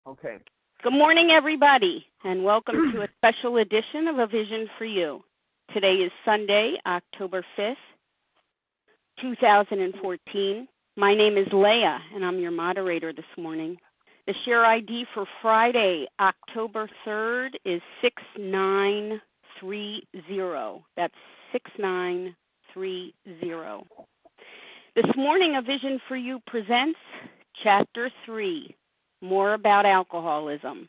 Okay. Good morning, everybody, and welcome to a special edition of A Vision for You. Today is Sunday, October 5th, 2014. My name is Leah, and I'm your moderator this morning. The share ID for Friday, October 3rd, is 6930. That's 6930. This morning, A Vision for You presents Chapter 3, More About Alcoholism.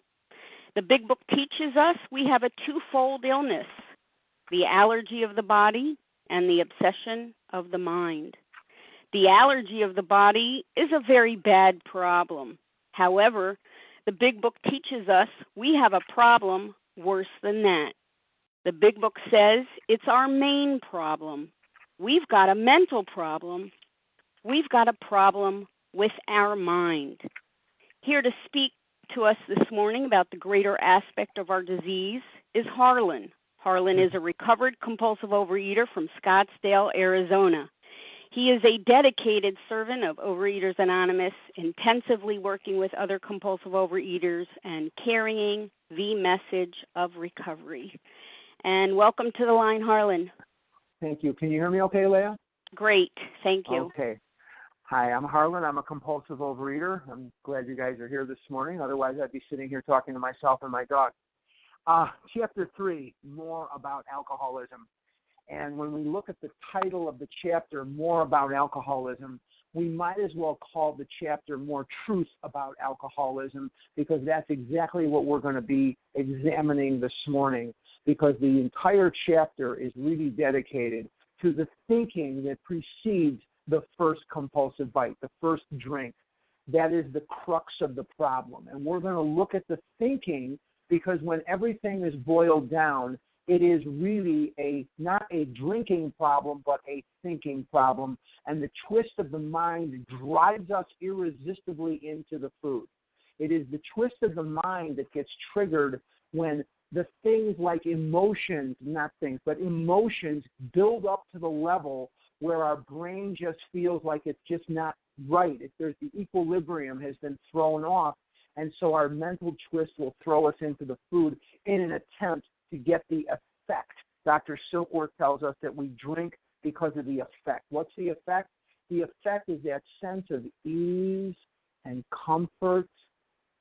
The Big Book teaches us we have a twofold illness, the allergy of the body and the obsession of the mind. The allergy of the body is a very bad problem. However, the Big Book teaches us we have a problem worse than that. The Big Book says it's our main problem. We've got a mental problem. We've got a problem with our mind. Here to speak to us this morning about the greater aspect of our disease is Harlan. Harlan is a recovered compulsive overeater from Scottsdale, Arizona. He is a dedicated servant of Overeaters Anonymous, intensively working with other compulsive overeaters and carrying the message of recovery. And welcome to the line, Harlan. Thank you. Can you hear me okay, Leah? Great. Thank you. Okay. Hi, I'm Harlan. I'm a compulsive overeater. I'm glad you guys are here this morning. Otherwise, I'd be sitting here talking to myself and my dog. Chapter 3, More About Alcoholism. And when we look at the title of the chapter, More About Alcoholism, we might as well call the chapter More Truth About Alcoholism, because that's exactly what we're going to be examining this morning, because the entire chapter is really dedicated to the thinking that precedes the first compulsive bite, the first drink. That is the crux of the problem. And we're going to look at the thinking, because when everything is boiled down, it is really not a drinking problem, but a thinking problem. And the twist of the mind drives us irresistibly into the food. It is the twist of the mind that gets triggered when the things like emotions, not things, but emotions build up to the level where our brain just feels like it's just not right. If there's the equilibrium has been thrown off, and so our mental twist will throw us into the food in an attempt to get the effect. Dr. Silkworth tells us that we drink because of the effect. What's the effect? The effect is that sense of ease and comfort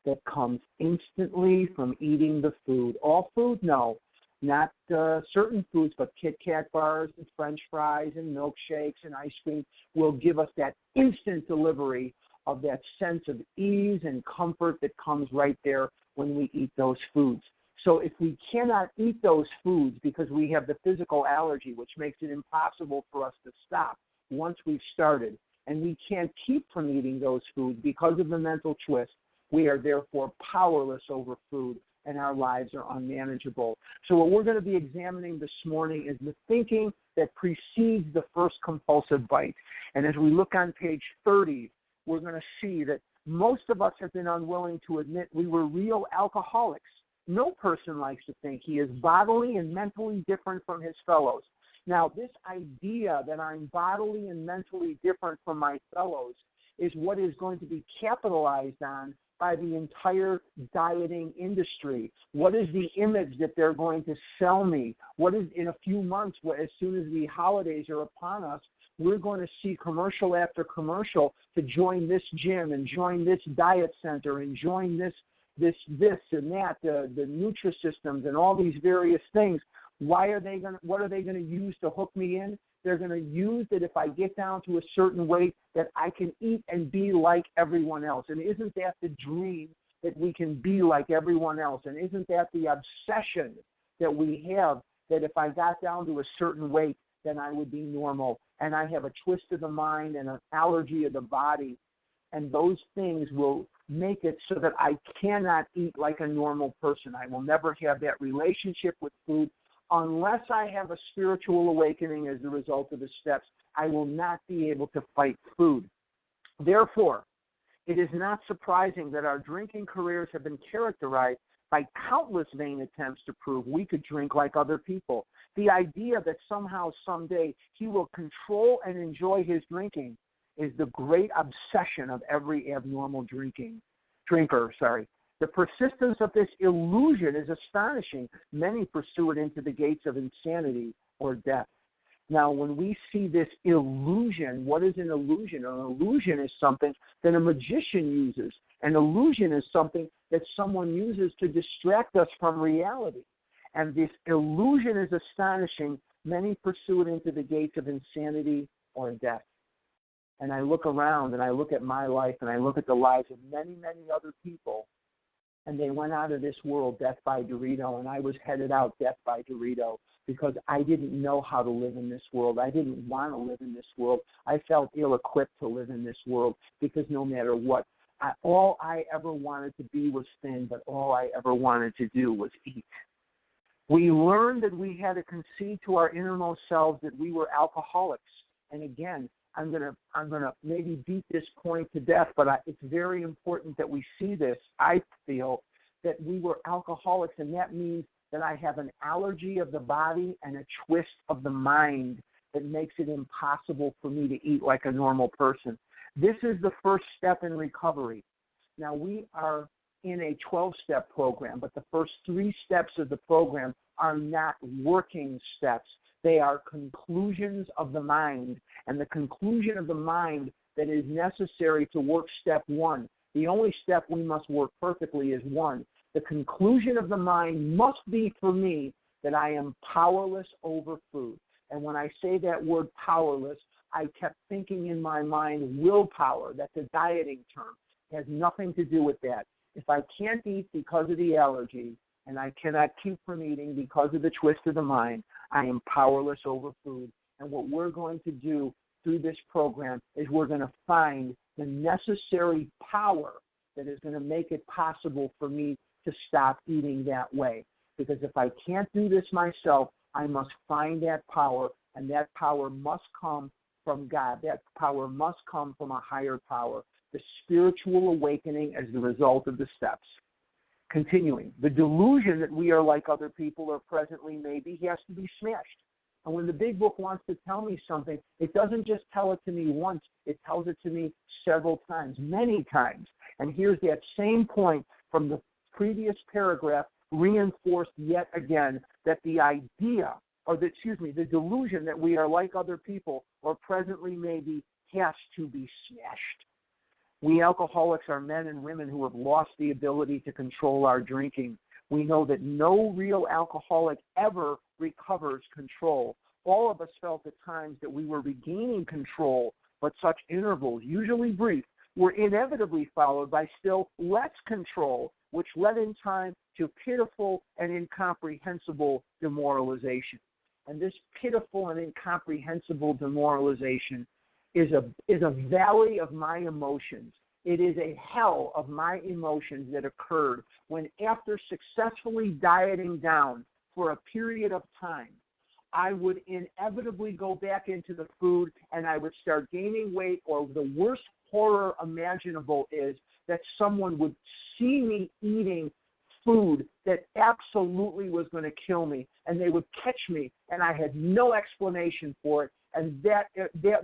that comes instantly from eating the food. All food? No. Not certain foods, but Kit Kat bars and French fries and milkshakes and ice cream will give us that instant delivery of that sense of ease and comfort that comes right there when we eat those foods. So if we cannot eat those foods because we have the physical allergy, which makes it impossible for us to stop once we've started, and we can't keep from eating those foods because of the mental twist, we are therefore powerless over food, and our lives are unmanageable. So what we're going to be examining this morning is the thinking that precedes the first compulsive bite. And as we look on page 30, we're going to see that most of us have been unwilling to admit we were real alcoholics. No person likes to think he is bodily and mentally different from his fellows. Now, this idea that I'm bodily and mentally different from my fellows is what is going to be capitalized on by the entire dieting industry. What is the image that they're going to sell me? What is, in a few months, as soon as the holidays are upon us, we're going to see commercial after commercial to join this gym and join this diet center and join this and that, the Nutrisystems and all these various things. What are they going to use to hook me in? They're going to use that if I get down to a certain weight that I can eat and be like everyone else. And isn't that the dream, that we can be like everyone else? And isn't that the obsession that we have, that if I got down to a certain weight, then I would be normal? And I have a twist of the mind and an allergy of the body. And those things will make it so that I cannot eat like a normal person. I will never have that relationship with food. Unless I have a spiritual awakening as a result of the steps, I will not be able to fight food. Therefore, it is not surprising that our drinking careers have been characterized by countless vain attempts to prove we could drink like other people. The idea that somehow, someday, he will control and enjoy his drinking is the great obsession of every abnormal drinker. The persistence of this illusion is astonishing. Many pursue it into the gates of insanity or death. Now, when we see this illusion, what is an illusion? An illusion is something that a magician uses. An illusion is something that someone uses to distract us from reality. And this illusion is astonishing. Many pursue it into the gates of insanity or death. And I look around and I look at my life and I look at the lives of many, many other people, and they went out of this world death by Dorito, and I was headed out death by Dorito because I didn't know how to live in this world. I didn't want to live in this world. I felt ill-equipped to live in this world because no matter what, all I ever wanted to be was thin, but all I ever wanted to do was eat. We learned that we had to concede to our innermost selves that we were alcoholics. And again, I'm gonna maybe beat this point to death, but it's very important that we see this. I feel that we were alcoholics, and that means that I have an allergy of the body and a twist of the mind that makes it impossible for me to eat like a normal person. This is the first step in recovery. Now, we are in a 12-step program, but the first 3 steps of the program are not working steps. They are conclusions of the mind, and the conclusion of the mind that is necessary to work step 1. The only step we must work perfectly is 1. The conclusion of the mind must be for me that I am powerless over food. And when I say that word powerless, I kept thinking in my mind willpower. That's a dieting term. It has nothing to do with that. If I can't eat because of the allergy, and I cannot keep from eating because of the twist of the mind, I am powerless over food. And what we're going to do through this program is we're going to find the necessary power that is going to make it possible for me to stop eating that way. Because if I can't do this myself, I must find that power, and that power must come from God. That power must come from a higher power, the spiritual awakening as the result of the steps. Continuing, the delusion that we are like other people or presently maybe has to be smashed. And when the big book wants to tell me something, it doesn't just tell it to me once, it tells it to me several times, many times. And here's that same point from the previous paragraph reinforced yet again, that the idea, the delusion that we are like other people or presently maybe has to be smashed. We alcoholics are men and women who have lost the ability to control our drinking. We know that no real alcoholic ever recovers control. All of us felt at times that we were regaining control, but such intervals, usually brief, were inevitably followed by still less control, which led in time to pitiful and incomprehensible demoralization. And this pitiful and incomprehensible demoralization is a valley of my emotions. It is a hell of my emotions that occurred when, after successfully dieting down for a period of time, I would inevitably go back into the food and I would start gaining weight, or the worst horror imaginable is that someone would see me eating food that absolutely was going to kill me, and they would catch me, and I had no explanation for it. And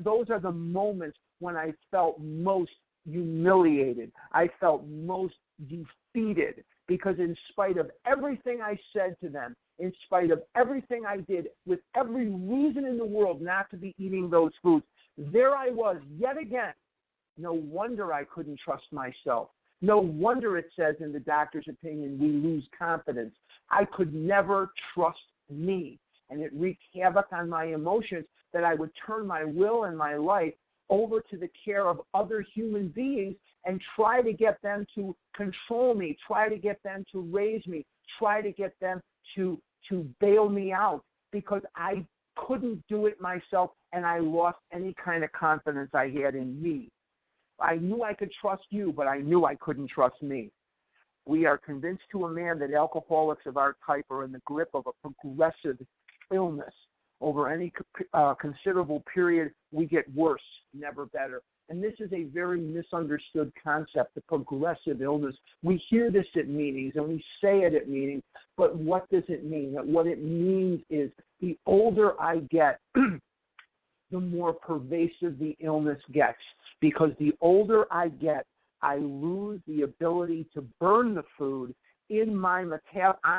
those are the moments when I felt most humiliated. I felt most defeated, because in spite of everything I said to them, in spite of everything I did, with every reason in the world not to be eating those foods, there I was yet again. No wonder I couldn't trust myself. No wonder it says in the doctor's opinion we lose confidence. I could never trust me, and it wreaked havoc on my emotions that I would turn my will and my life over to the care of other human beings and try to get them to control me, try to get them to raise me, try to get them to bail me out, because I couldn't do it myself, and I lost any kind of confidence I had in me. I knew I could trust you, but I knew I couldn't trust me. We are convinced to a man that alcoholics of our type are in the grip of a progressive illness. Over any considerable period, we get worse, never better. And this is a very misunderstood concept, the progressive illness. We hear this at meetings, and we say it at meetings, but what does it mean? What it means is the older I get, the more pervasive the illness gets. Because the older I get, I lose the ability to burn the food in my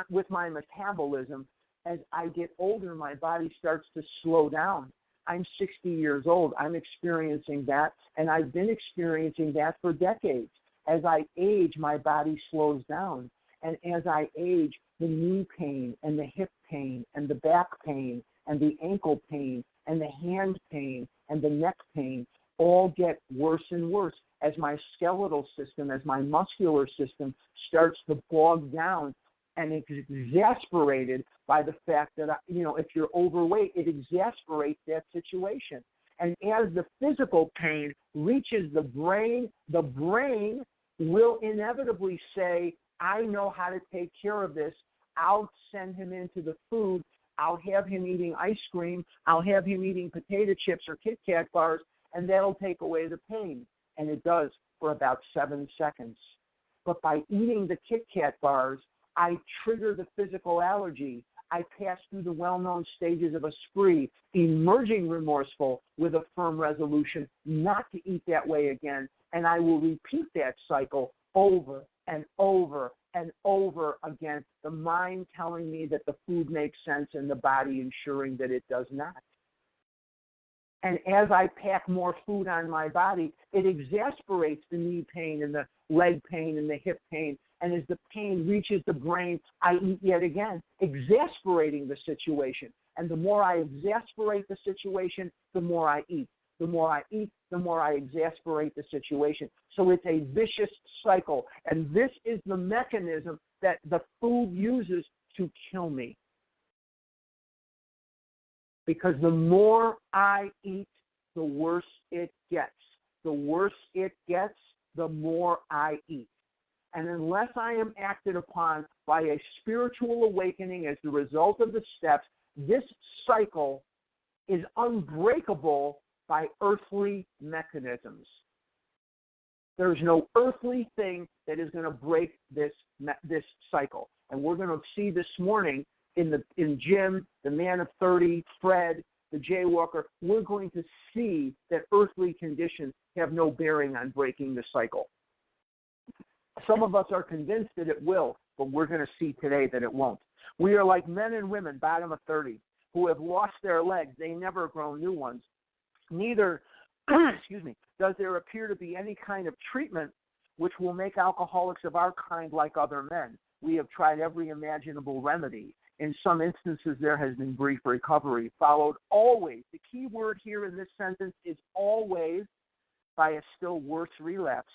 with my metabolism. As I get older, my body starts to slow down. I'm 60 years old. I'm experiencing that, and I've been experiencing that for decades. As I age, my body slows down. And as I age, the knee pain and the hip pain and the back pain and the ankle pain and the hand pain and the neck pain all get worse and worse as my skeletal system, as my muscular system starts to bog down. And it's exasperated by the fact that, if you're overweight, it exasperates that situation. And as the physical pain reaches the brain will inevitably say, I know how to take care of this. I'll send him into the food. I'll have him eating ice cream. I'll have him eating potato chips or Kit Kat bars, and that'll take away the pain. And it does for about 7 seconds. But by eating the Kit Kat bars, I trigger the physical allergy. I pass through the well-known stages of a spree, emerging remorseful with a firm resolution not to eat that way again. And I will repeat that cycle over and over and over again, the mind telling me that the food makes sense and the body ensuring that it does not. And as I pack more food on my body, it exasperates the knee pain and the leg pain and the hip pain. And as the pain reaches the brain, I eat yet again, exasperating the situation. And the more I exasperate the situation, the more I eat. The more I eat, the more I exasperate the situation. So it's a vicious cycle. And this is the mechanism that the food uses to kill me. Because the more I eat, the worse it gets. The worse it gets, the more I eat. And unless I am acted upon by a spiritual awakening as the result of the steps, this cycle is unbreakable by earthly mechanisms. There's no earthly thing that is going to break this cycle. And we're going to see this morning in Jim, the man of 30, Fred, the jaywalker, we're going to see that earthly conditions have no bearing on breaking the cycle. Some of us are convinced that it will, but we're going to see today that it won't. We are like men and women, bottom of 30, who have lost their legs. They never grow new ones. Neither, does there appear to be any kind of treatment which will make alcoholics of our kind like other men. We have tried every imaginable remedy. In some instances, there has been brief recovery, followed always. The key word here in this sentence is always by a still worse relapse.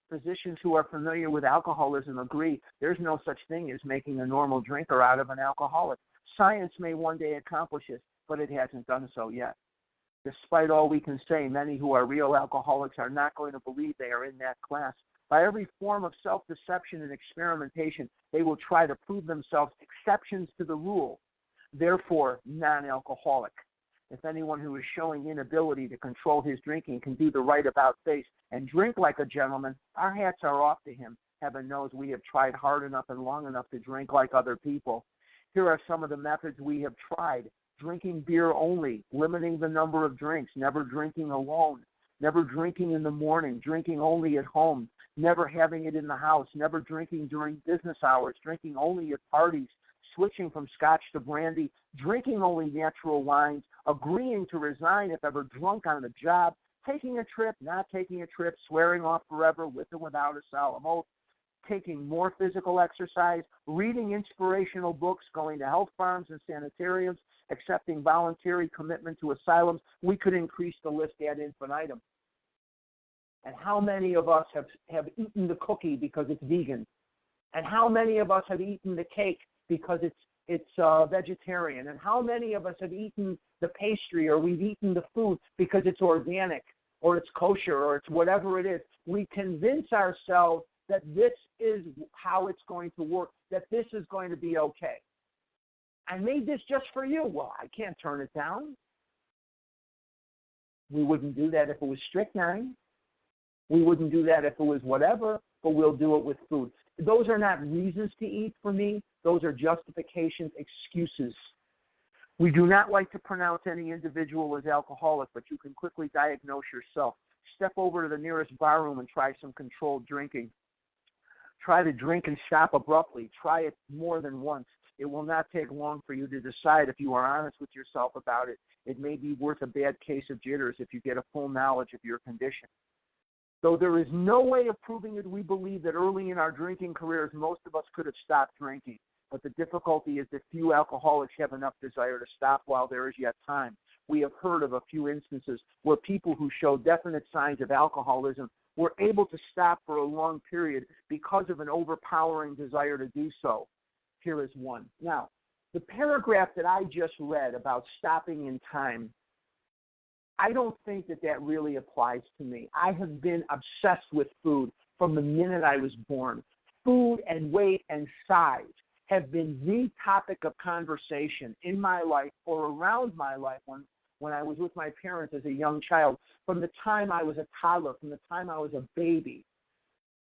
Physicians who are familiar with alcoholism agree there's no such thing as making a normal drinker out of an alcoholic. Science may one day accomplish it, but it hasn't done so yet. Despite all we can say, many who are real alcoholics are not going to believe they are in that class. By every form of self-deception and experimentation, they will try to prove themselves exceptions to the rule, therefore non-alcoholic. If anyone who is showing inability to control his drinking can do the right about face and drink like a gentleman, our hats are off to him. Heaven knows we have tried hard enough and long enough to drink like other people. Here are some of the methods we have tried. Drinking beer only, limiting the number of drinks, never drinking alone, never drinking in the morning, drinking only at home, never having it in the house, never drinking during business hours, drinking only at parties, switching from scotch to brandy, drinking only natural wines, agreeing to resign if ever drunk on the job, taking a trip, not taking a trip, swearing off forever with or without a solemn oath, taking more physical exercise, reading inspirational books, going to health farms and sanitariums, accepting voluntary commitment to asylums. We could increase the list ad infinitum. And how many of us have eaten the cookie because it's vegan? And how many of us have eaten the cake because it's vegetarian? And how many of us have eaten the pastry, or we've eaten the food because it's organic or it's kosher or it's whatever it is? We convince ourselves that this is how it's going to work, that this is going to be okay. I made this just for you. Well, I can't turn it down. We wouldn't do that if it was strychnine. We wouldn't do that if it was whatever, but we'll do it with food. Those are not reasons to eat for me. Those are justifications, excuses. We do not like to pronounce any individual as alcoholic, but you can quickly diagnose yourself. Step over to the nearest barroom and try some controlled drinking. Try to drink and stop abruptly. Try it more than once. It will not take long for you to decide if you are honest with yourself about it. It may be worth a bad case of jitters if you get a full knowledge of your condition. Though there is no way of proving it, we believe that early in our drinking careers, most of us could have stopped drinking. But the difficulty is that few alcoholics have enough desire to stop while there is yet time. We have heard of a few instances where people who show definite signs of alcoholism were able to stop for a long period because of an overpowering desire to do so. Here is one. Now, the paragraph that I just read about stopping in time, I don't think that really applies to me. I have been obsessed with food from the minute I was born. Food and weight and size have been the topic of conversation in my life or around my life when I was with my parents as a young child, from the time I was a toddler, from the time I was a baby.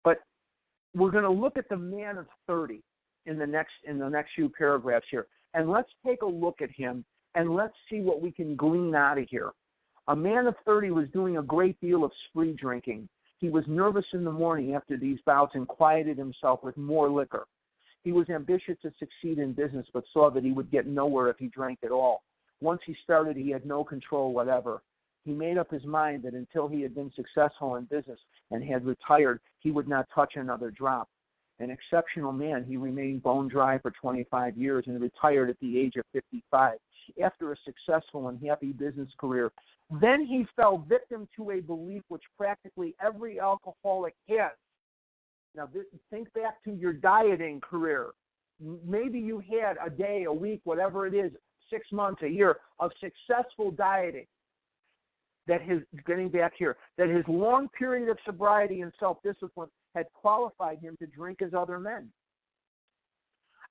But we're going to look at the man of 30 in the next few paragraphs here. And let's take a look at him and let's see what we can glean out of here. A man of 30 was doing a great deal of spree drinking. He was nervous in the morning after these bouts and quieted himself with more liquor. He was ambitious to succeed in business, but saw that he would get nowhere if he drank at all. Once he started, he had no control whatever. He made up his mind that until he had been successful in business and had retired, he would not touch another drop. An exceptional man, he remained bone dry for 25 years and retired at the age of 55. After a successful and happy business career, then he fell victim to a belief which practically every alcoholic has. Now, think back to your dieting career. Maybe you had a day, a week, whatever it is, 6 months, a year of successful dieting. That his long period of sobriety and self-discipline had qualified him to drink as other men.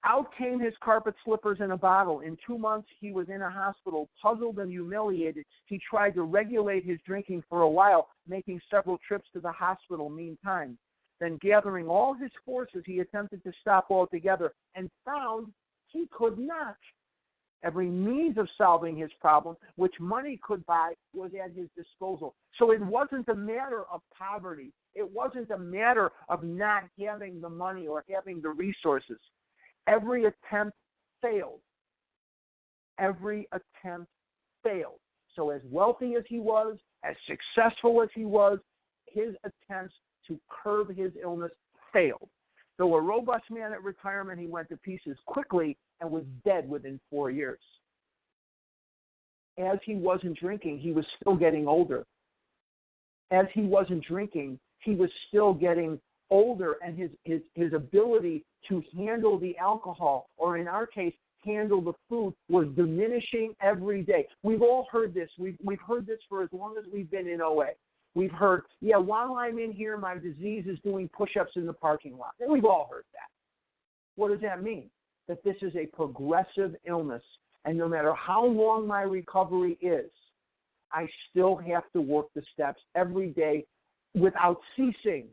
Out came his carpet slippers in a bottle. In 2 months, he was in a hospital. Puzzled and humiliated, he tried to regulate his drinking for a while, making several trips to the hospital meantime. Then, gathering all his forces, he attempted to stop altogether and found he could not. Every means of solving his problem, which money could buy, was at his disposal. So it wasn't a matter of poverty. It wasn't a matter of not having the money or having the resources. Every attempt failed. Every attempt failed. So as wealthy as he was, as successful as he was, his attempts to curb his illness failed. Though a robust man at retirement, he went to pieces quickly and was dead within 4 years. As he wasn't drinking, he was still getting older. As he wasn't drinking, he was still getting older, and his ability to handle the alcohol, or in our case, handle the food, was diminishing every day. We've all heard this. We've heard this for as long as we've been in OA. We've heard, while I'm in here, my disease is doing push-ups in the parking lot. And we've all heard that. What does that mean? That this is a progressive illness, and no matter how long my recovery is, I still have to work the steps every day without ceasing,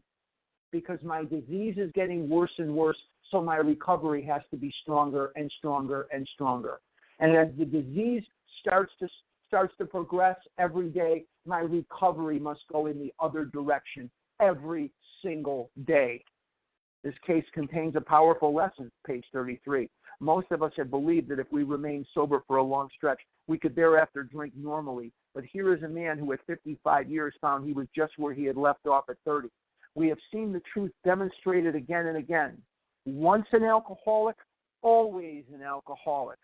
because my disease is getting worse and worse, so my recovery has to be stronger and stronger and stronger. And as the disease starts to progress every day, my recovery must go in the other direction every single day. This case contains a powerful lesson, page 33. Most of us have believed that if we remained sober for a long stretch, we could thereafter drink normally. But here is a man who at 55 years found he was just where he had left off at 30. We have seen the truth demonstrated again and again. Once an alcoholic, always an alcoholic.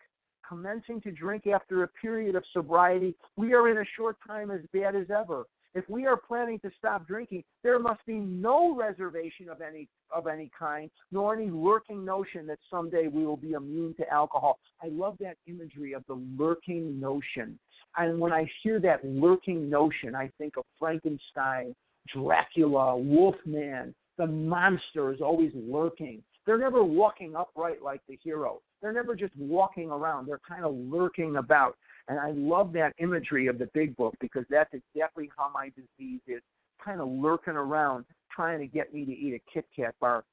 Commencing to drink after a period of sobriety, we are in a short time as bad as ever. If we are planning to stop drinking, there must be no reservation of any kind, nor any lurking notion that someday we will be immune to alcohol. I love that imagery of the lurking notion. And when I hear that lurking notion, I think of Frankenstein, Dracula, Wolfman. The monster is always lurking. They're never walking upright like the hero. They're never just walking around. They're kind of lurking about. And I love that imagery of the big book, because that's exactly how my disease is, kind of lurking around, trying to get me to eat a Kit Kat bar.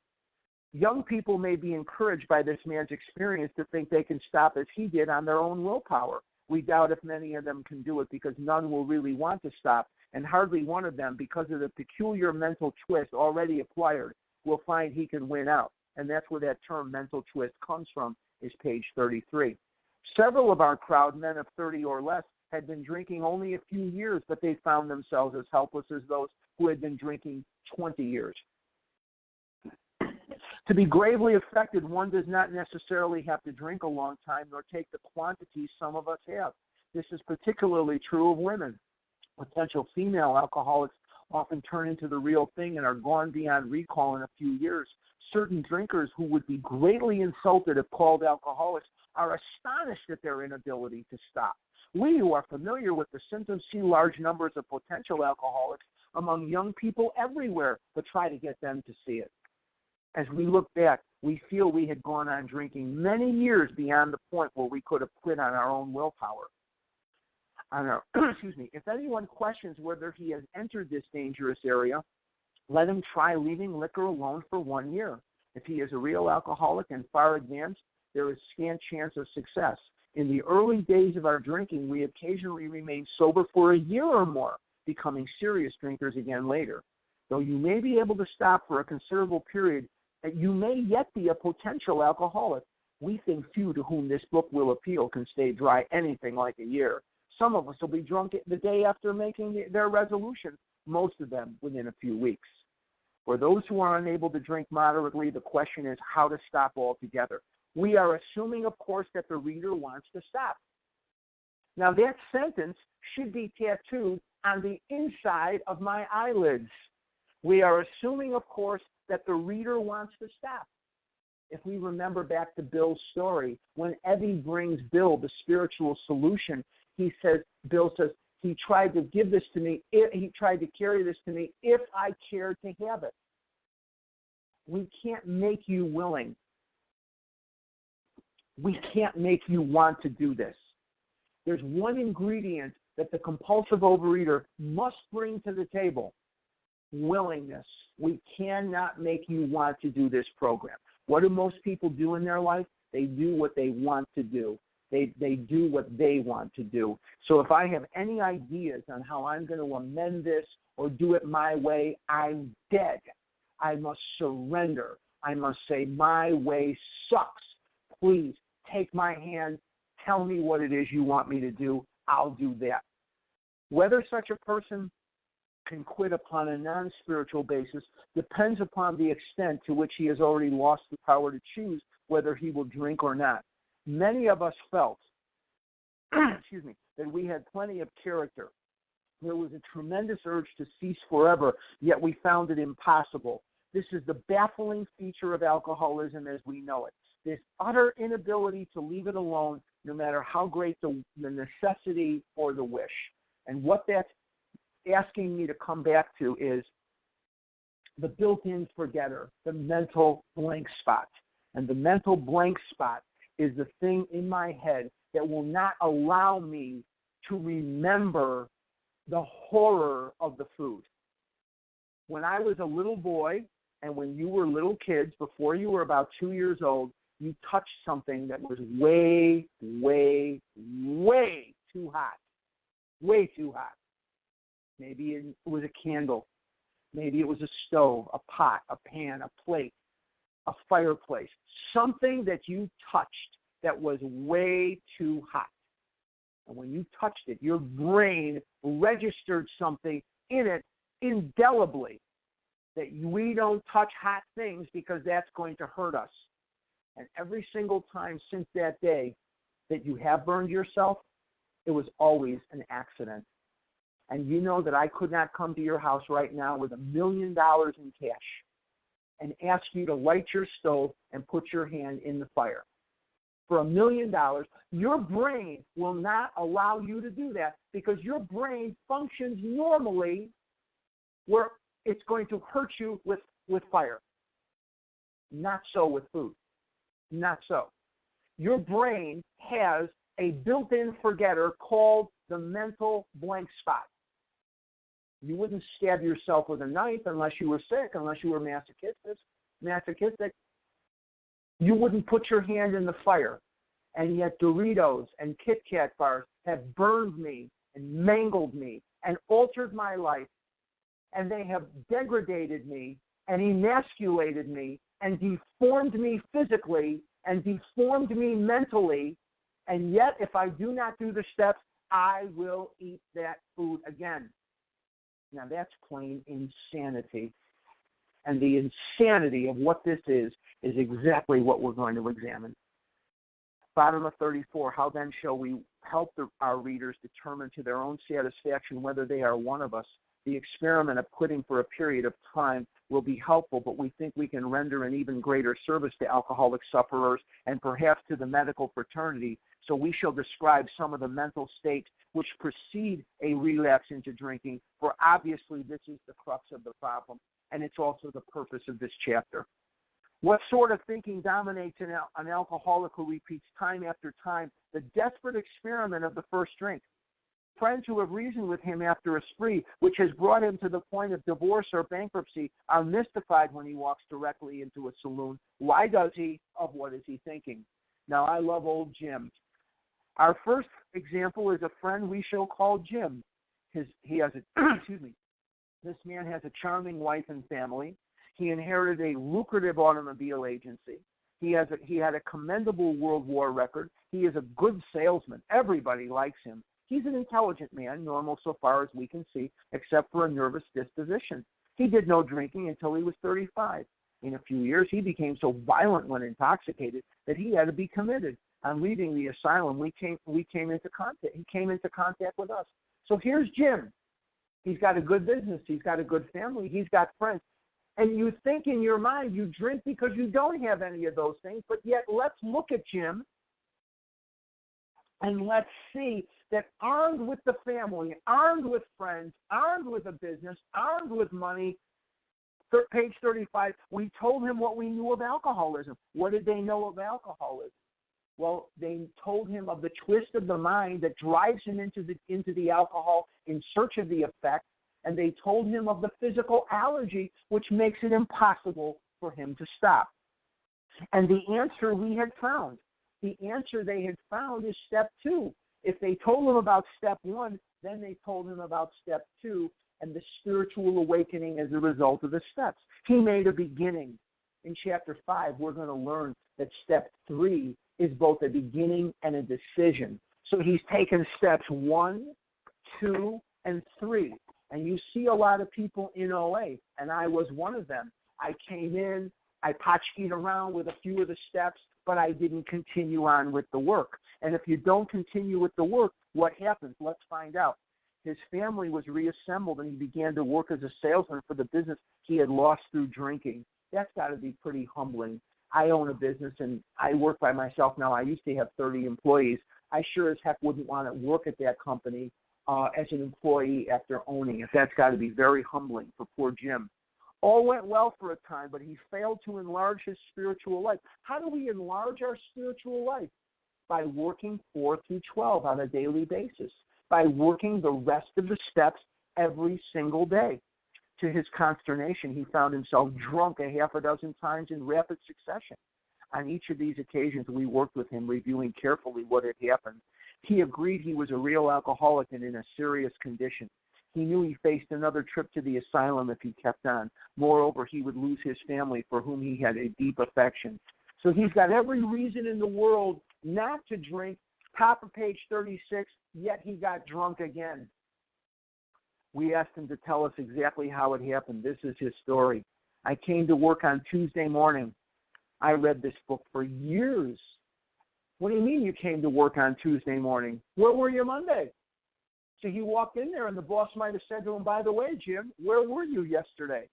Young people may be encouraged by this man's experience to think they can stop as he did on their own willpower. We doubt if many of them can do it, because none will really want to stop, and hardly one of them, because of the peculiar mental twist already acquired, will find he can win out. And that's where that term mental twist comes from, is page 33. Several of our crowd, men of 30 or less, had been drinking only a few years, but they found themselves as helpless as those who had been drinking 20 years. To be gravely affected, one does not necessarily have to drink a long time nor take the quantities some of us have. This is particularly true of women. Potential female alcoholics often turn into the real thing and are gone beyond recall in a few years. Certain drinkers who would be greatly insulted if called alcoholics are astonished at their inability to stop. We who are familiar with the symptoms see large numbers of potential alcoholics among young people everywhere, but try to get them to see it. As we look back, we feel we had gone on drinking many years beyond the point where we could have quit on our own willpower. If anyone questions whether he has entered this dangerous area, let him try leaving liquor alone for 1 year. If he is a real alcoholic and far advanced, there is scant chance of success. In the early days of our drinking, we occasionally remain sober for a year or more, becoming serious drinkers again later. Though you may be able to stop for a considerable period, you may yet be a potential alcoholic. We think few to whom this book will appeal can stay dry anything like a year. Some of us will be drunk the day after making their resolution, most of them within a few weeks. For those who are unable to drink moderately, the question is how to stop altogether. We are assuming, of course, that the reader wants to stop. Now, that sentence should be tattooed on the inside of my eyelids. We are assuming, of course, that the reader wants to stop. If we remember back to Bill's story, when Evie brings Bill the spiritual solution, Bill says, he tried to give this to me, he tried to carry this to me if I cared to have it. We can't make you willing. We can't make you want to do this. There's one ingredient that the compulsive overeater must bring to the table: willingness. We cannot make you want to do this program. What do most people do in their life? They do what they want to do. They do what they want to do. So if I have any ideas on how I'm going to amend this or do it my way, I'm dead. I must surrender. I must say, my way sucks. Please take my hand. Tell me what it is you want me to do. I'll do that. Whether such a person can quit upon a non-spiritual basis depends upon the extent to which he has already lost the power to choose whether he will drink or not. Many of us felt, that we had plenty of character. There was a tremendous urge to cease forever, yet we found it impossible. This is the baffling feature of alcoholism as we know it. This utter inability to leave it alone, no matter how great the necessity or the wish. And what that's asking me to come back to is the built-in forgetter, the mental blank spot. And the mental blank spot is the thing in my head that will not allow me to remember the horror of the food. When I was a little boy, and when you were little kids, before you were about 2 years old, you touched something that was way, way, way too hot. Way too hot. Maybe it was a candle. Maybe it was a stove, a pot, a pan, a plate, a fireplace. Something that you touched that was way too hot. And when you touched it, your brain registered something in it indelibly, that we don't touch hot things because that's going to hurt us. And every single time since that day that you have burned yourself, it was always an accident. And you know that I could not come to your house right now with $1 million in cash and ask you to light your stove and put your hand in the fire. For $1 million, your brain will not allow you to do that because your brain functions normally where it's going to hurt you with fire. Not so with food. Not so. Your brain has a built-in forgetter called the mental blank spot. You wouldn't stab yourself with a knife unless you were sick, unless you were masochistic. You wouldn't put your hand in the fire. And yet Doritos and Kit Kat bars have burned me and mangled me and altered my life. And they have degraded me and emasculated me and deformed me physically and deformed me mentally. And yet, if I do not do the steps, I will eat that food again. Now, that's plain insanity. And the insanity of what this is exactly what we're going to examine. Bottom of 34, how then shall we help our readers determine to their own satisfaction whether they are one of us? The experiment of quitting for a period of time will be helpful, but we think we can render an even greater service to alcoholic sufferers and perhaps to the medical fraternity. So we shall describe some of the mental states which precede a relapse into drinking, for obviously this is the crux of the problem, and it's also the purpose of this chapter. What sort of thinking dominates an alcoholic who repeats time after time the desperate experiment of the first drink? Friends who have reasoned with him after a spree, which has brought him to the point of divorce or bankruptcy, are mystified when he walks directly into a saloon. Why does he? Of what is he thinking? Now, I love old Jim. Our first example is a friend we shall call Jim. He has excuse me. This man has a charming wife and family. He inherited a lucrative automobile agency. He had a commendable World War record. He is a good salesman. Everybody likes him. He's an intelligent man, normal so far as we can see, except for a nervous disposition. He did no drinking until he was 35. In a few years, he became so violent when intoxicated that he had to be committed. On leaving the asylum, we came into contact. He came into contact with us. So here's Jim. He's got a good business. He's got a good family. He's got friends. And you think in your mind you drink because you don't have any of those things, but yet let's look at Jim and let's see that armed with the family, armed with friends, armed with a business, armed with money, page 35, we told him what we knew of alcoholism. What did they know of alcoholism? Well, they told him of the twist of the mind that drives him into the alcohol in search of the effect, and they told him of the physical allergy which makes it impossible for him to stop. And the answer we had found, the answer they had found is step 2. If they told him about step 1, then they told him about step 2 and the spiritual awakening as a result of the steps. He made a beginning. In chapter 5, we're going to learn that step 3 is both a beginning and a decision. So he's taken steps 1, 2, and 3. And you see a lot of people in OA, and I was one of them. I came in, I potchkeyed around with a few of the steps, but I didn't continue on with the work. And if you don't continue with the work, what happens? Let's find out. His family was reassembled, and he began to work as a salesman for the business he had lost through drinking. That's got to be pretty humbling. I own a business, and I work by myself now. I used to have 30 employees. I sure as heck wouldn't want to work at that company as an employee after owning it. That's got to be very humbling for poor Jim. All went well for a time, but he failed to enlarge his spiritual life. How do we enlarge our spiritual life? By working 4 through 12 on a daily basis, by working the rest of the steps every single day. To his consternation, he found himself drunk a half a dozen times in rapid succession. On each of these occasions, we worked with him, reviewing carefully what had happened. He agreed he was a real alcoholic and in a serious condition. He knew he faced another trip to the asylum if he kept on. Moreover, he would lose his family for whom he had a deep affection. So he's got every reason in the world not to drink. Top of page 36, yet he got drunk again. We asked him to tell us exactly how it happened. This is his story. I came to work on Tuesday morning. I read this book for years. What do you mean you came to work on Tuesday morning? Where were you Monday? So he walked in there, and the boss might have said to him, by the way, Jim, where were you yesterday?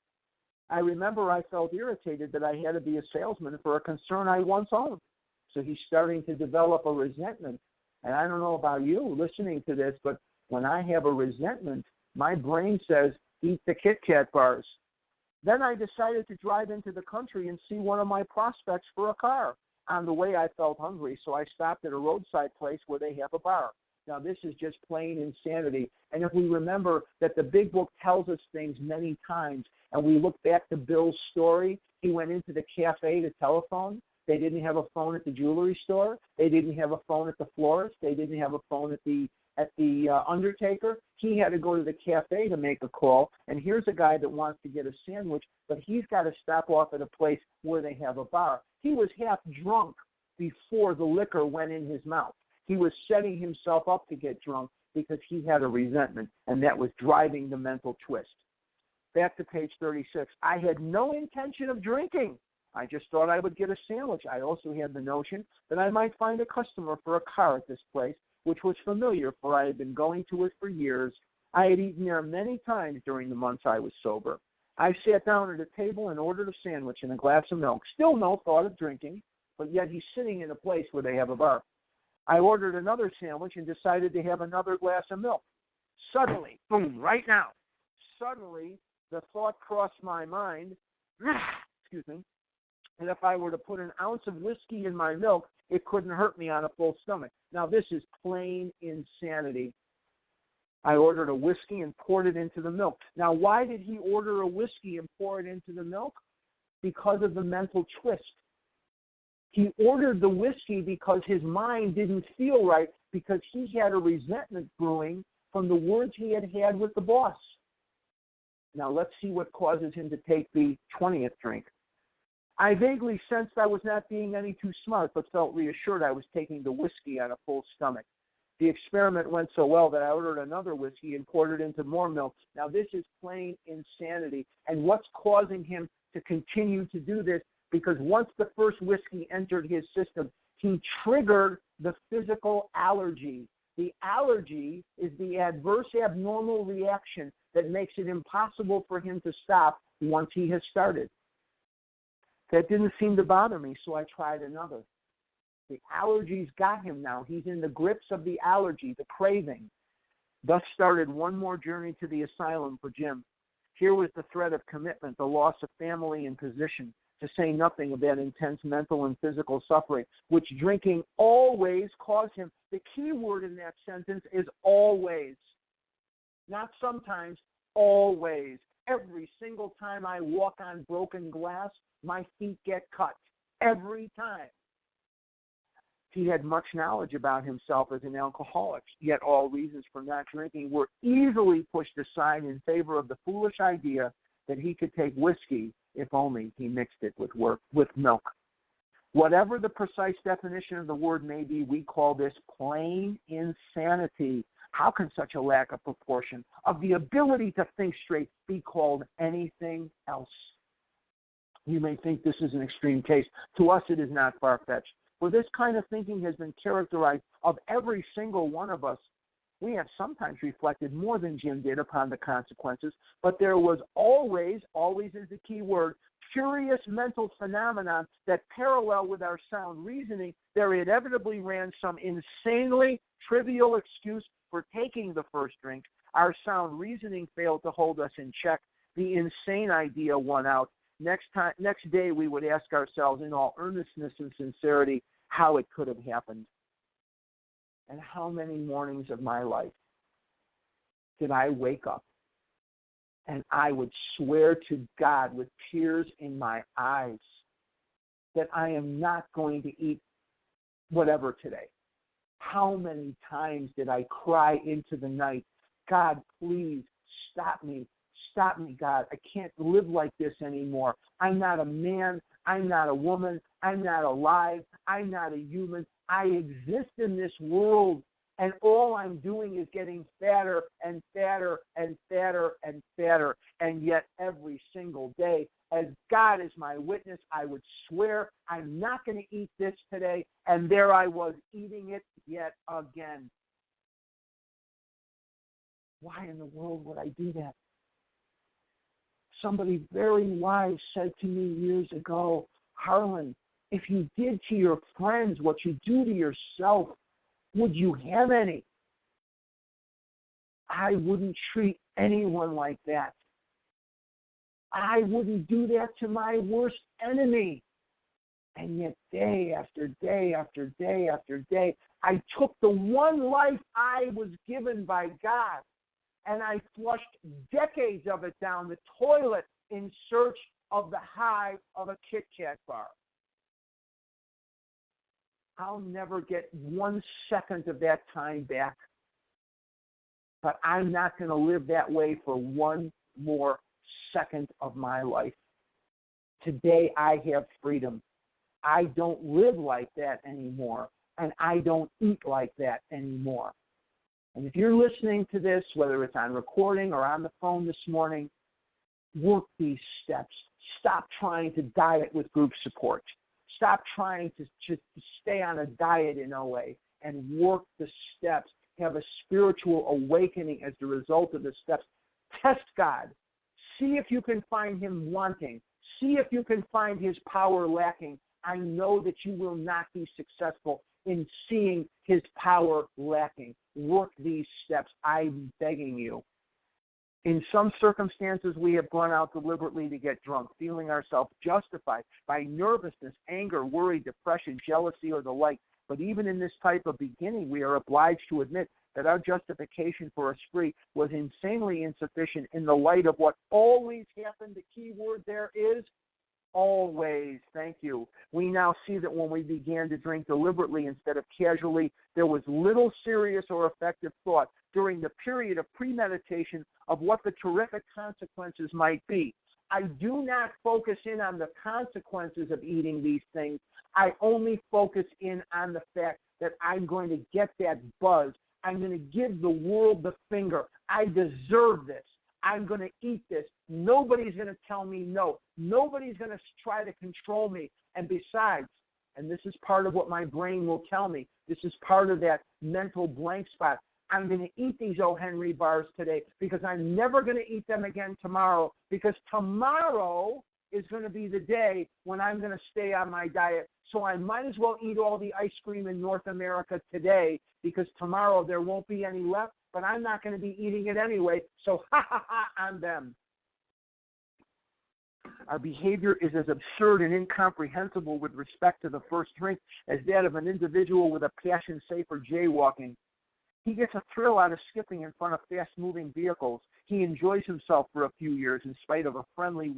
I remember I felt irritated that I had to be a salesman for a concern I once owned. So he's starting to develop a resentment. And I don't know about you listening to this, but when I have a resentment, my brain says, eat the Kit Kat bars. Then I decided to drive into the country and see one of my prospects for a car. On the way, I felt hungry, so I stopped at a roadside place where they have a bar. Now, this is just plain insanity. And if we remember that the big book tells us things many times, and we look back to Bill's story, he went into the cafe to telephone. They didn't have a phone at the jewelry store. They didn't have a phone at the florist. They didn't have a phone at the at the Undertaker, he had to go to the cafe to make a call, and here's a guy that wants to get a sandwich, but he's got to stop off at a place where they have a bar. He was half drunk before the liquor went in his mouth. He was setting himself up to get drunk because he had a resentment, and that was driving the mental twist. Back to page 36. I had no intention of drinking. I just thought I would get a sandwich. I also had the notion that I might find a customer for a car at this place, which was familiar, for I had been going to it for years. I had eaten there many times during the months I was sober. I sat down at a table and ordered a sandwich and a glass of milk. Still no thought of drinking, but yet he's sitting in a place where they have a bar. I ordered another sandwich and decided to have another glass of milk. Suddenly, boom, right now, suddenly the thought crossed my mind, excuse me, and if I were to put an ounce of whiskey in my milk, it couldn't hurt me on a full stomach. Now, this is plain insanity. I ordered a whiskey and poured it into the milk. Now, why did he order a whiskey and pour it into the milk? Because of the mental twist. He ordered the whiskey because his mind didn't feel right, because he had a resentment brewing from the words he had had with the boss. Now, let's see what causes him to take the 20th drink. I vaguely sensed I was not being any too smart, but felt reassured I was taking the whiskey on a full stomach. The experiment went so well that I ordered another whiskey and poured it into more milk. Now, this is plain insanity. And what's causing him to continue to do this? Because once the first whiskey entered his system, he triggered the physical allergy. The allergy is the adverse abnormal reaction that makes it impossible for him to stop once he has started. That didn't seem to bother me, so I tried another. The allergies got him now. He's in the grips of the allergy, the craving. Thus started one more journey to the asylum for Jim. Here was the threat of commitment, the loss of family and position, to say nothing of that intense mental and physical suffering, which drinking always caused him. The key word in that sentence is always. Not sometimes, always. Every single time I walk on broken glass, my feet get cut. Every time. He had much knowledge about himself as an alcoholic, yet all reasons for not drinking were easily pushed aside in favor of the foolish idea that he could take whiskey if only he mixed it with milk. Whatever the precise definition of the word may be, we call this plain insanity. How can such a lack of proportion of the ability to think straight be called anything else? You may think this is an extreme case. To us, it is not far-fetched. For this kind of thinking has been characterized of every single one of us. We have sometimes reflected more than Jim did upon the consequences, but there was always is the key word, curious mental phenomenon that parallel with our sound reasoning. There inevitably ran some insanely trivial excuse for taking the first drink. Our sound reasoning failed to hold us in check. The insane idea won out. Next day, we would ask ourselves in all earnestness and sincerity how it could have happened. And how many mornings of my life did I wake up and I would swear to God with tears in my eyes that I am not going to eat whatever today. How many times did I cry into the night, God, please stop me. Stop me, God. I can't live like this anymore. I'm not a man. I'm not a woman. I'm not alive. I'm not a human. I exist in this world, and all I'm doing is getting fatter and fatter and fatter and fatter. And yet every single day, as God is my witness, I would swear I'm not going to eat this today. And there I was eating it yet again. Why in the world would I do that? Somebody very wise said to me years ago, Harlan, if you did to your friends what you do to yourself, would you have any? I wouldn't treat anyone like that. I wouldn't do that to my worst enemy. And yet day after day after day after day, I took the one life I was given by God, and I flushed decades of it down the toilet in search of the high of a Kit Kat bar. I'll never get 1 second of that time back. but I'm not going to live that way for one more second of my life. Today I have freedom. I don't live like that anymore, and I don't eat like that anymore. And if you're listening to this, whether it's on recording or on the phone this morning, work these steps. Stop trying to diet with group support. Stop trying to just stay on a diet in OA and work the steps. Have a spiritual awakening as the result of the steps. Test God. See if you can find him wanting. See if you can find his power lacking. I know that you will not be successful in seeing his power lacking. Work these steps. I'm begging you. In some circumstances, we have gone out deliberately to get drunk, feeling ourselves justified by nervousness, anger, worry, depression, jealousy, or the like. But even in this type of beginning, we are obliged to admit that our justification for a spree was insanely insufficient in the light of what always happened. The key word there is always. Thank you. We now see that when we began to drink deliberately instead of casually, there was little serious or effective thought during the period of premeditation of what the terrific consequences might be. I do not focus in on the consequences of eating these things. I only focus in on the fact that I'm going to get that buzz. I'm going to give the world the finger. I deserve this. I'm going to eat this. Nobody's going to tell me no. Nobody's going to try to control me. And besides, and this is part of what my brain will tell me, this is part of that mental blank spot, I'm going to eat these O. Henry bars today because I'm never going to eat them again tomorrow, because tomorrow is going to be the day when I'm going to stay on my diet. So I might as well eat all the ice cream in North America today, because tomorrow there won't be any left, but I'm not going to be eating it anyway. So ha ha ha on them. Our behavior is as absurd and incomprehensible with respect to the first drink as that of an individual with a passion, say, for jaywalking. He gets a thrill out of skipping in front of fast-moving vehicles. He enjoys himself for a few years in spite of friendly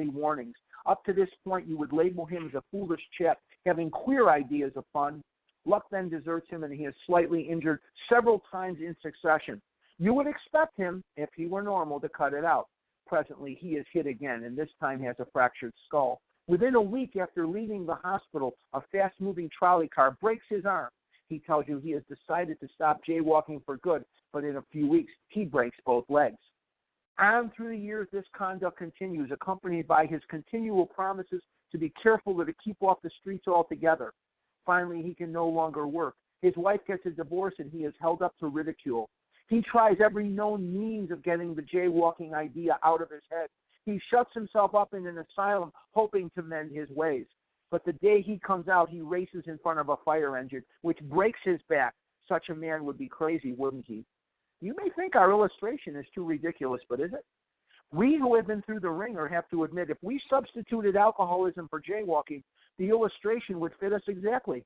warnings. Up to this point, you would label him as a foolish chap having queer ideas of fun. Luck then deserts him, and he is slightly injured several times in succession. You would expect him, if he were normal, to cut it out. Presently, he is hit again, and this time has a fractured skull. Within a week after leaving the hospital, a fast-moving trolley car breaks his arm. He tells you he has decided to stop jaywalking for good, but in a few weeks, he breaks both legs. On through the years, this conduct continues, accompanied by his continual promises to be careful to keep off the streets altogether. Finally, he can no longer work. His wife gets a divorce, and he is held up to ridicule. He tries every known means of getting the jaywalking idea out of his head. He shuts himself up in an asylum, hoping to mend his ways. But the day he comes out, he races in front of a fire engine, which breaks his back. Such a man would be crazy, wouldn't he? You may think our illustration is too ridiculous, but is it? We who have been through the ringer have to admit, if we substituted alcoholism for jaywalking, the illustration would fit us exactly.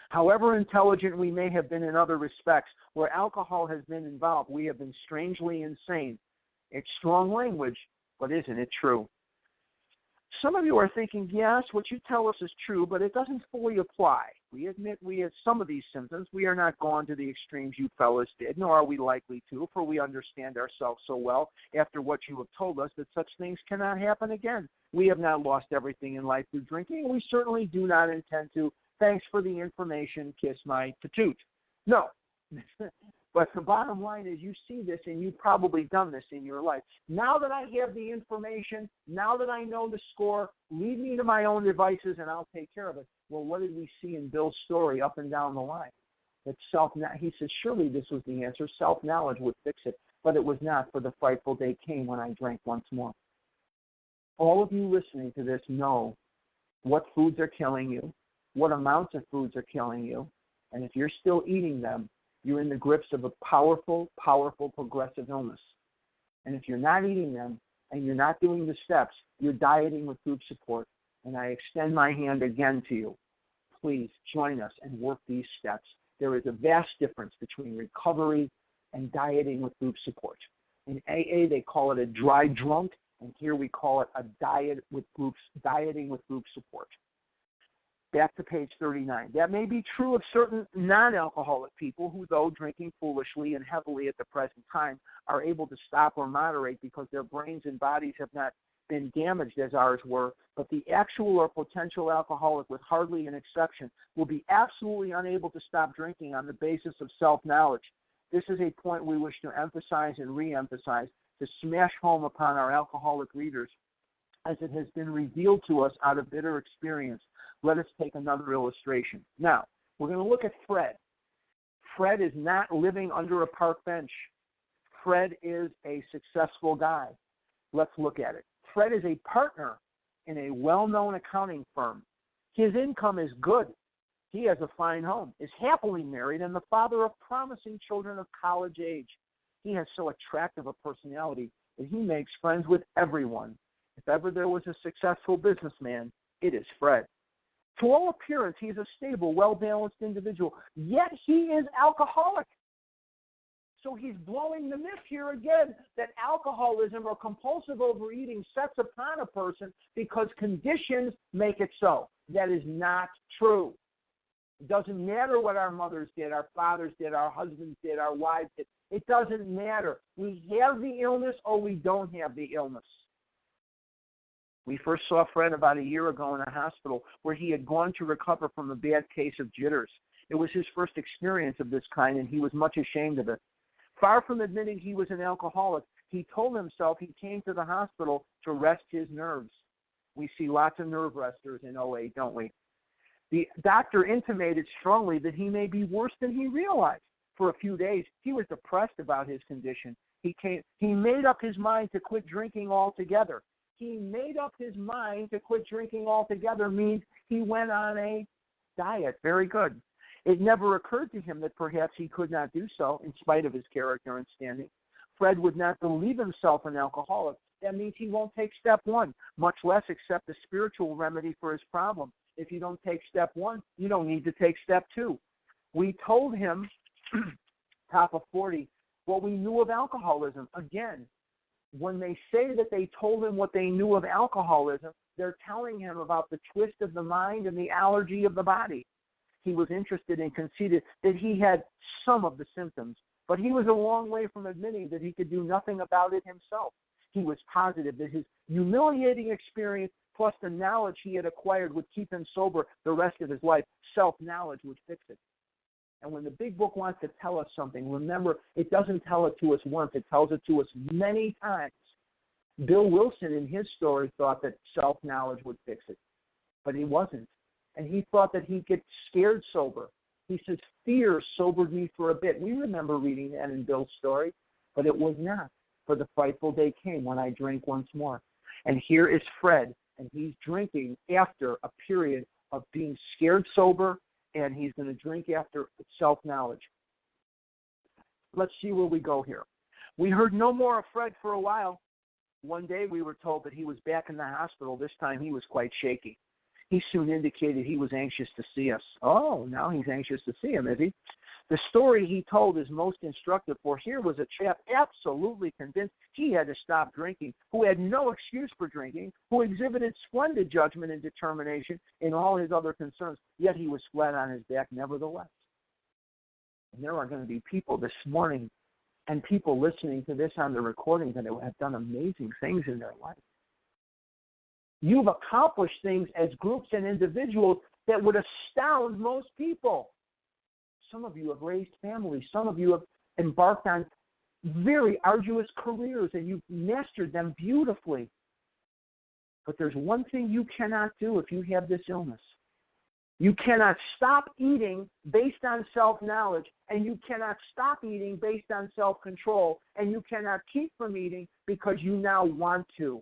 However intelligent we may have been in other respects, where alcohol has been involved, we have been strangely insane. It's strong language, but isn't it true? Some of you are thinking, yes, what you tell us is true, but it doesn't fully apply. We admit we have some of these symptoms. We are not gone to the extremes you fellas did, nor are we likely to, for we understand ourselves so well after what you have told us that such things cannot happen again. We have not lost everything in life through drinking, and we certainly do not intend to. Thanks for the information. Kiss my patoot. No. But the bottom line is, you see this, and you've probably done this in your life. Now that I have the information, now that I know the score, lead me to my own devices, and I'll take care of it. Well, what did we see in Bill's story up and down the line? That he said, surely this was the answer. Self-knowledge would fix it. But it was not, for the frightful day came when I drank once more. All of you listening to this know what foods are killing you, what amounts of foods are killing you, and if you're still eating them, you're in the grips of a powerful, powerful progressive illness. And if you're not eating them and you're not doing the steps, you're dieting with group support. And I extend my hand again to you. Please join us and work these steps. There is a vast difference between recovery and dieting with group support. In AA, they call it a dry drunk, and here we call it a dieting with group support. Back to page 39. That may be true of certain non-alcoholic people who, though drinking foolishly and heavily at the present time, are able to stop or moderate because their brains and bodies have not been damaged as ours were, but the actual or potential alcoholic, with hardly an exception, will be absolutely unable to stop drinking on the basis of self-knowledge. This is a point we wish to emphasize and re-emphasize to smash home upon our alcoholic readers, as it has been revealed to us out of bitter experience. Let us take another illustration. Now, we're going to look at Fred. Fred is not living under a park bench. Fred is a successful guy. Let's look at it. Fred is a partner in a well-known accounting firm. His income is good. He has a fine home, is happily married, and the father of promising children of college age. He has so attractive a personality that he makes friends with everyone. If ever there was a successful businessman, it is Fred. To all appearance, he is a stable, well-balanced individual, yet he is alcoholic. So he's blowing the myth here again that alcoholism or compulsive overeating sets upon a person because conditions make it so. That is not true. It doesn't matter what our mothers did, our fathers did, our husbands did, our wives did. It doesn't matter. We have the illness or we don't have the illness. We first saw Fred about a year ago in a hospital where he had gone to recover from a bad case of jitters. It was his first experience of this kind, and he was much ashamed of it. Far from admitting he was an alcoholic, he told himself he came to the hospital to rest his nerves. We see lots of nerve resters in OA, don't we? The doctor intimated strongly that he may be worse than he realized. For a few days, he was depressed about his condition. He made up his mind to quit drinking altogether. He made up his mind to quit drinking altogether means he went on a diet. Very good. It never occurred to him that perhaps he could not do so in spite of his character and standing. Fred would not believe himself an alcoholic. That means he won't take step one, much less accept a spiritual remedy for his problem. If you don't take step one, you don't need to take step two. We told him, top of 40, what we knew of alcoholism. Again, when they say that they told him what they knew of alcoholism, they're telling him about the twist of the mind and the allergy of the body. He was interested and conceded that he had some of the symptoms, but he was a long way from admitting that he could do nothing about it himself. He was positive that his humiliating experience plus the knowledge he had acquired would keep him sober the rest of his life. Self-knowledge would fix it. And when the big book wants to tell us something, remember, it doesn't tell it to us once. It tells it to us many times. Bill Wilson, in his story, thought that self-knowledge would fix it, but he wasn't. And he thought that he'd get scared sober. He says, fear sobered me for a bit. We remember reading that in Bill's story, but it was not. For the frightful day came when I drank once more. And here is Fred, and he's drinking after a period of being scared sober, and he's going to drink after self-knowledge. Let's see where we go here. We heard no more of Fred for a while. One day we were told that he was back in the hospital. This time he was quite shaky. He soon indicated he was anxious to see us. Oh, now he's anxious to see him, is he? The story he told is most instructive, for here was a chap absolutely convinced he had to stop drinking, who had no excuse for drinking, who exhibited splendid judgment and determination in all his other concerns, yet he was flat on his back nevertheless. And there are going to be people this morning and people listening to this on the recording that have done amazing things in their life. You've accomplished things as groups and individuals that would astound most people. Some of you have raised families. Some of you have embarked on very arduous careers, and you've mastered them beautifully. But there's one thing you cannot do if you have this illness. You cannot stop eating based on self-knowledge, and you cannot stop eating based on self-control, and you cannot keep from eating because you now want to.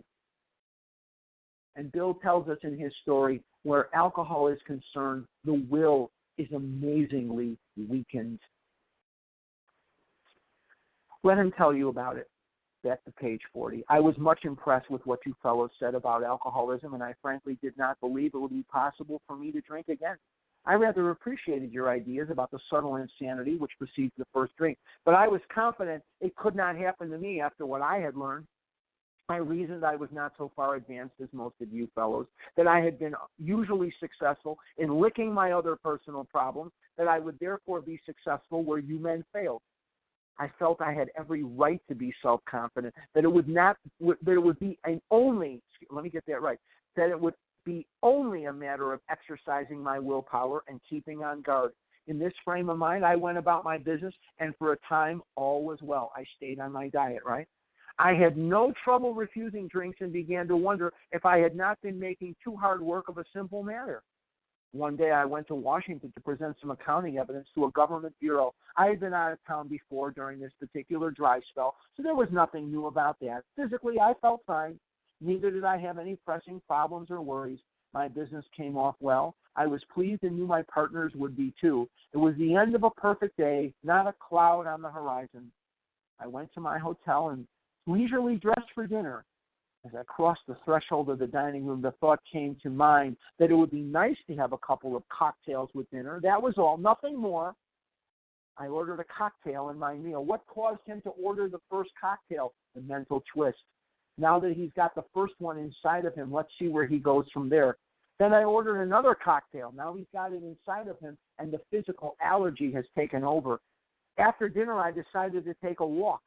And Bill tells us in his story, where alcohol is concerned, the will is amazingly weakened. Let him tell you about it. Back to page 40. I was much impressed with what you fellows said about alcoholism, and I frankly did not believe it would be possible for me to drink again. I rather appreciated your ideas about the subtle insanity which precedes the first drink, but I was confident it could not happen to me after what I had learned. I reasoned I was not so far advanced as most of you fellows, that I had been usually successful in licking my other personal problems, that I would therefore be successful where you men failed. I felt I had every right to be self-confident, that it would be only a matter of exercising my willpower and keeping on guard. In this frame of mind, I went about my business, and for a time, all was well. I stayed on my diet, right? I had no trouble refusing drinks and began to wonder if I had not been making too hard work of a simple matter. One day I went to Washington to present some accounting evidence to a government bureau. I had been out of town before during this particular dry spell, so there was nothing new about that. Physically, I felt fine. Neither did I have any pressing problems or worries. My business came off well. I was pleased and knew my partners would be too. It was the end of a perfect day, not a cloud on the horizon. I went to my hotel and leisurely dressed for dinner. As I crossed the threshold of the dining room, the thought came to mind that it would be nice to have a couple of cocktails with dinner. That was all, nothing more. I ordered a cocktail in my meal. What caused him to order the first cocktail? The mental twist. Now that he's got the first one inside of him, let's see where he goes from there. Then I ordered another cocktail. Now he's got it inside of him, and the physical allergy has taken over. After dinner, I decided to take a walk.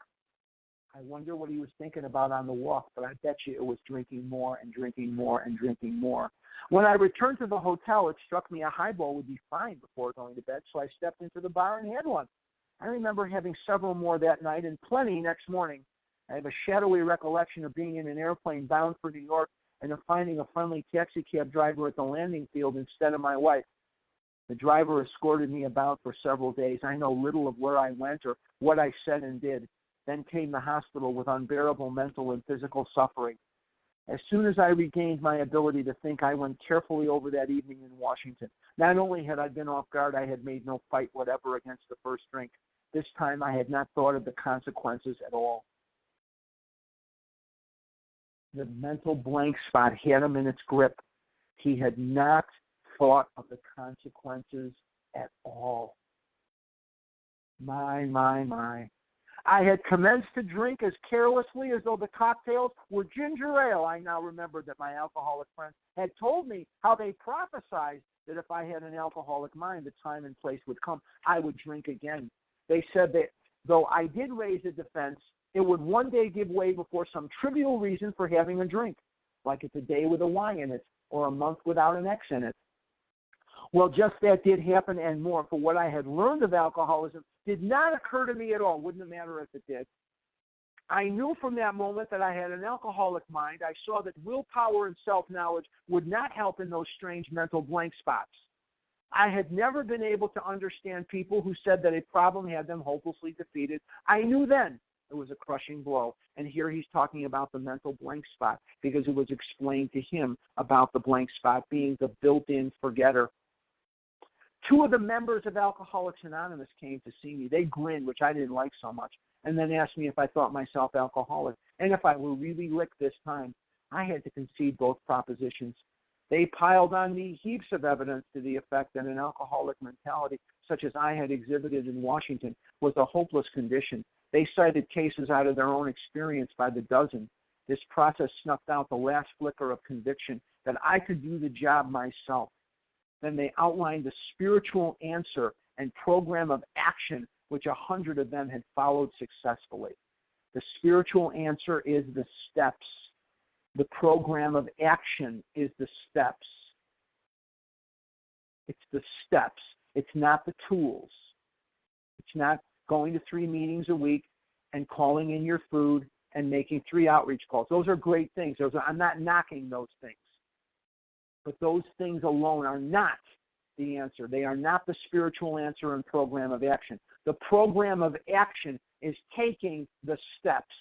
I wonder what he was thinking about on the walk, but I bet you it was drinking more and drinking more and drinking more. When I returned to the hotel, it struck me a highball would be fine before going to bed, so I stepped into the bar and had one. I remember having several more that night and plenty next morning. I have a shadowy recollection of being in an airplane bound for New York and of finding a friendly taxi cab driver at the landing field instead of my wife. The driver escorted me about for several days. I know little of where I went or what I said and did. Then came the hospital with unbearable mental and physical suffering. As soon as I regained my ability to think, I went carefully over that evening in Washington. Not only had I been off guard, I had made no fight whatever against the first drink. This time I had not thought of the consequences at all. The mental blank spot had him in its grip. He had not thought of the consequences at all. My. I had commenced to drink as carelessly as though the cocktails were ginger ale. I now remembered that my alcoholic friends had told me how they prophesied that if I had an alcoholic mind, the time and place would come, I would drink again. They said that though I did raise a defense, it would one day give way before some trivial reason for having a drink, like it's a day with a Y in it or a month without an X in it. Well, just that did happen and more, for what I had learned of alcoholism did not occur to me at all. Wouldn't matter if it did. I knew from that moment that I had an alcoholic mind. I saw that willpower and self-knowledge would not help in those strange mental blank spots. I had never been able to understand people who said that a problem had them hopelessly defeated. I knew then it was a crushing blow. And here he's talking about the mental blank spot because it was explained to him about the blank spot being the built-in forgetter. Two of the members of Alcoholics Anonymous came to see me. They grinned, which I didn't like so much, and then asked me if I thought myself alcoholic and if I were really licked this time. I had to concede both propositions. They piled on me heaps of evidence to the effect that an alcoholic mentality, such as I had exhibited in Washington, was a hopeless condition. They cited cases out of their own experience by the dozen. This process snuffed out the last flicker of conviction that I could do the job myself. Then they outlined the spiritual answer and program of action, which 100 of them had followed successfully. The spiritual answer is the steps. The program of action is the steps. It's the steps. It's not the tools. It's not going to 3 meetings a week and calling in your food and making 3 outreach calls. Those are great things. I'm not knocking those things. But those things alone are not the answer. They are not the spiritual answer and program of action. The program of action is taking the steps,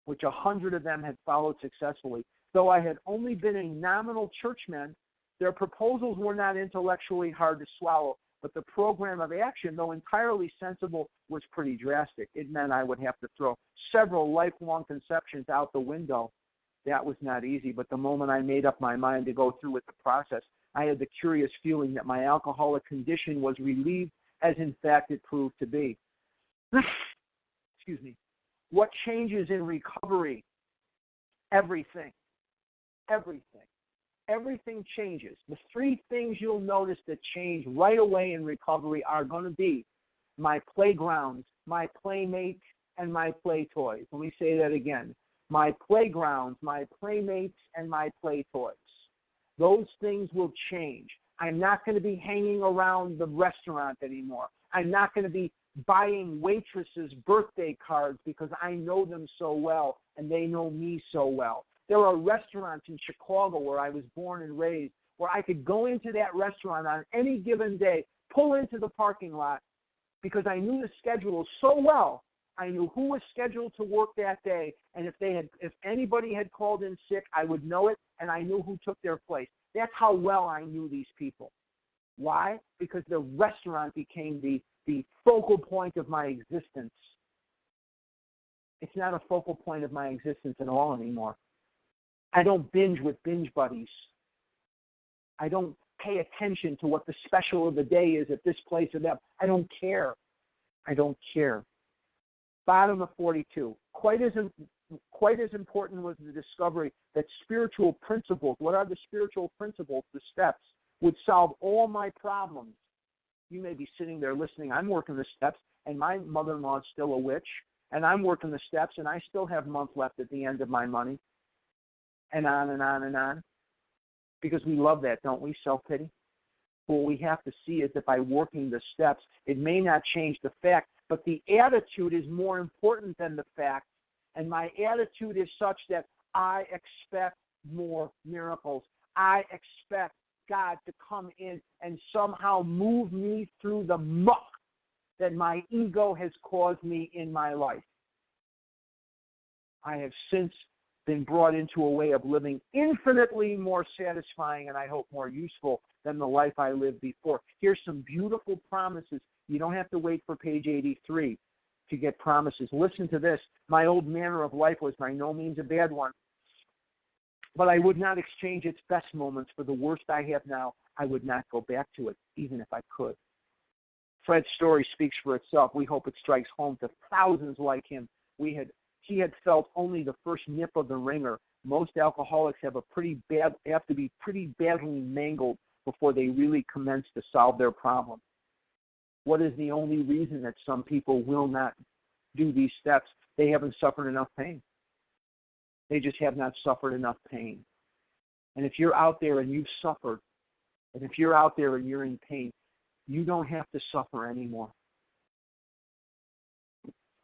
which 100 of them had followed successfully. Though I had only been a nominal churchman, their proposals were not intellectually hard to swallow. But the program of action, though entirely sensible, was pretty drastic. It meant I would have to throw several lifelong conceptions out the window. That was not easy, but the moment I made up my mind to go through with the process, I had the curious feeling that my alcoholic condition was relieved, as in fact it proved to be. Excuse me. What changes in recovery Everything. Everything. Everything changes. The three things you'll notice that change right away in recovery are going to be my playgrounds, my playmates, and my play toys. Let me say that again. My playgrounds, my playmates, and my play toys. Those things will change. I'm not going to be hanging around the restaurant anymore. I'm not going to be buying waitresses birthday cards because I know them so well and they know me so well. There are restaurants in Chicago where I was born and raised where I could go into that restaurant on any given day, pull into the parking lot because I knew the schedule so well. I knew who was scheduled to work that day, and if anybody had called in sick, I would know it, and I knew who took their place. That's how well I knew these people. Why? Because the restaurant became the focal point of my existence. It's not a focal point of my existence at all anymore. I don't binge with binge buddies. I don't pay attention to what the special of the day is at this place or that. I don't care. I don't care. Bottom of 42. Quite as important was the discovery that spiritual principles, what are the spiritual principles, the steps, would solve all my problems. You may be sitting there listening. I'm working the steps, and my mother-in-law is still a witch, and I'm working the steps, and I still have a month left at the end of my money, and on and on and on. Because we love that, don't we, self-pity? What we have to see is that by working the steps, it may not change the fact, but the attitude is more important than the fact. And my attitude is such that I expect more miracles. I expect God to come in and somehow move me through the muck that my ego has caused me in my life. I have since been brought into a way of living infinitely more satisfying and I hope more useful than the life I lived before. Here's some beautiful promises. You don't have to wait for page 83 to get promises. Listen to this. My old manner of life was by no means a bad one, but I would not exchange its best moments for the worst I have now. I would not go back to it, even if I could. Fred's story speaks for itself. We hope it strikes home to thousands like him. He had felt only the first nip of the ringer. Most alcoholics have to be pretty badly mangled before they really commence to solve their problem. What is the only reason that some people will not do these steps? They haven't suffered enough pain. They just have not suffered enough pain. And if you're out there and you've suffered, and if you're out there and you're in pain, you don't have to suffer anymore.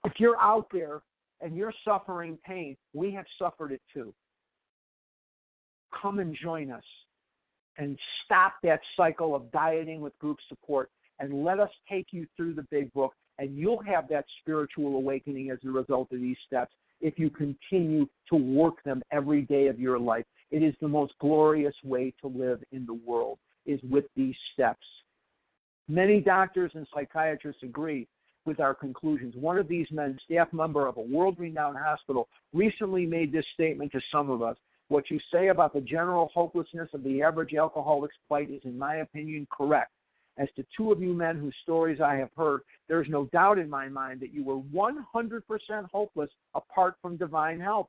If you're out there and you're suffering pain, we have suffered it too. Come and join us and stop that cycle of dieting with group support and let us take you through the big book, and you'll have that spiritual awakening as a result of these steps if you continue to work them every day of your life. It is the most glorious way to live in the world, is with these steps. Many doctors and psychiatrists agree with our conclusions. One of these men, staff member of a world-renowned hospital, recently made this statement to some of us. What you say about the general hopelessness of the average alcoholic's plight is, in my opinion, correct. As to two of you men whose stories I have heard, there is no doubt in my mind that you were 100% hopeless apart from divine help.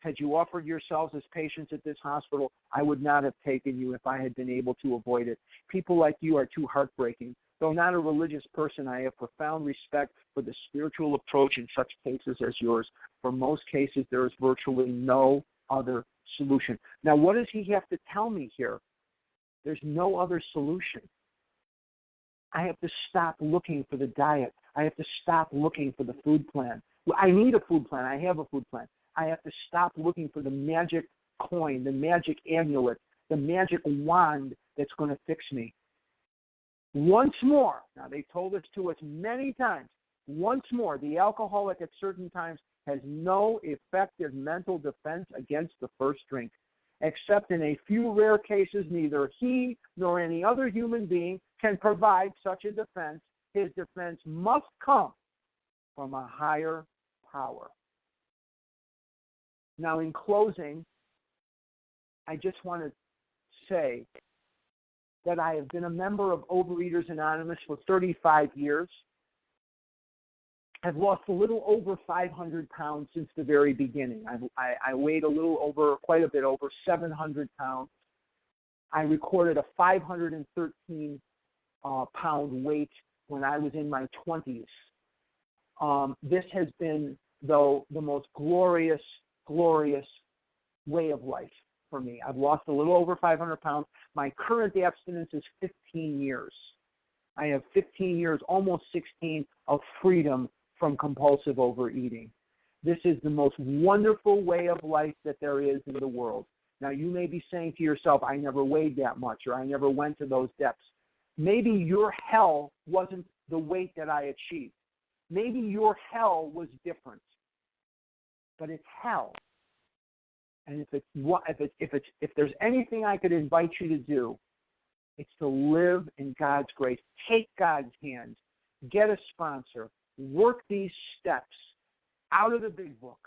Had you offered yourselves as patients at this hospital, I would not have taken you if I had been able to avoid it. People like you are too heartbreaking. Though not a religious person, I have profound respect for the spiritual approach in such cases as yours. For most cases, there is virtually no other solution. Now, what does he have to tell me here? There's no other solution. I have to stop looking for the diet. I have to stop looking for the food plan. I need a food plan. I have a food plan. I have to stop looking for the magic coin, the magic amulet, the magic wand that's going to fix me. Once more, now they told this to us many times, once more, the alcoholic at certain times has no effective mental defense against the first drink. Except in a few rare cases, neither he nor any other human being can provide such a defense. His defense must come from a higher power. Now, in closing, I just want to say that I have been a member of Overeaters Anonymous for 35 years. I've lost a little over 500 pounds since the very beginning. I weighed quite a bit over 700 pounds. I recorded a 513 pound weight when I was in my 20s. This has been, though, the most glorious way of life for me. I've lost a little over 500 pounds. My current abstinence is 15 years. I have 15 years, almost 16, of freedom from compulsive overeating. This is the most wonderful way of life that there is in the world. Now, you may be saying to yourself, I never weighed that much, or I never went to those depths. Maybe your hell wasn't the weight that I achieved. Maybe your hell was different. But it's hell. And if there's anything I could invite you to do, it's to live in God's grace. Take God's hand. Get a sponsor. Work these steps out of the big book.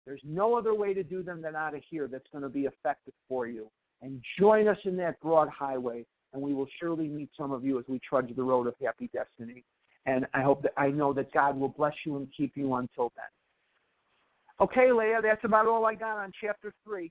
There's no other way to do them than out of here that's going to be effective for you. And join us in that broad highway, and we will surely meet some of you as we trudge the road of happy destiny. And I know that God will bless you and keep you until then. Okay, Leah, that's about all I got on Chapter 3.